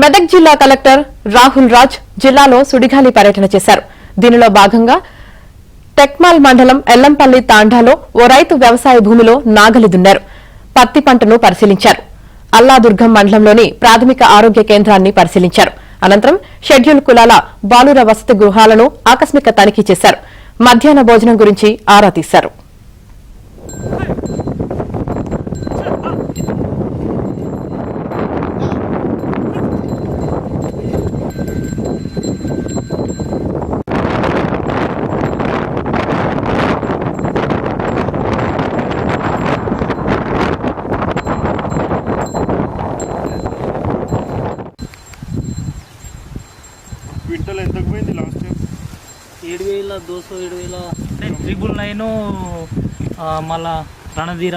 మెదక్ జిల్లా కలెక్టర్ రాహుల్ రాజ్ జిల్లాలో సుడిగాలి పర్యటన చేశారు. దీనిలో భాగంగా టెక్మాల్ మండలం ఎల్లంపల్లి తాండాలో ఓ రైతు వ్యవసాయ భూమిలో నాగలి దున్నారు. పత్తి పంటను పరిశీలించారు. అల్లాదుర్గం మండలంలోని ప్రాథమిక ఆరోగ్య కేంద్రాన్ని పరిశీలించారు. అనంతరం షెడ్యూల్ కులాల బాలుర వసతి గృహాలను ఆకస్మిక తనిఖీ చేశారు. మధ్యాహ్న భోజనం గురించి ఆరా తీశారు. క్వింటల్ ఎంతకు పోయింది లాస్ట్ టైం? 7,200 7,999 మళ్ళా రణధీర.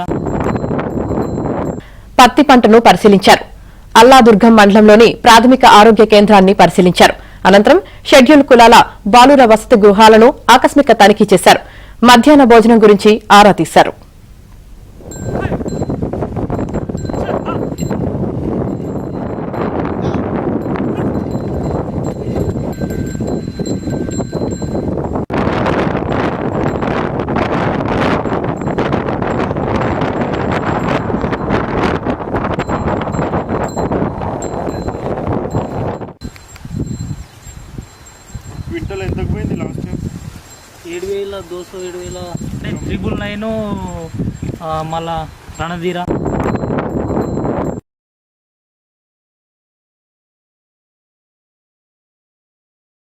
పత్తి పంటను పరిశీలించారు. అల్లాదుర్గం మండలంలోని ప్రాథమిక ఆరోగ్య కేంద్రాన్ని పరిశీలించారు. అనంతరం షెడ్యూల్ కులాల బాలుర వసతి గృహాలను ఆకస్మిక తనిఖీ చేశారు. మధ్యాహ్న భోజనం గురించి ఆరా తీశారు. క్వింటల్ ఎంతకు పోయింది లాస్ట్ టైం? 7,200 7,999 మళ్ళా రణధీర.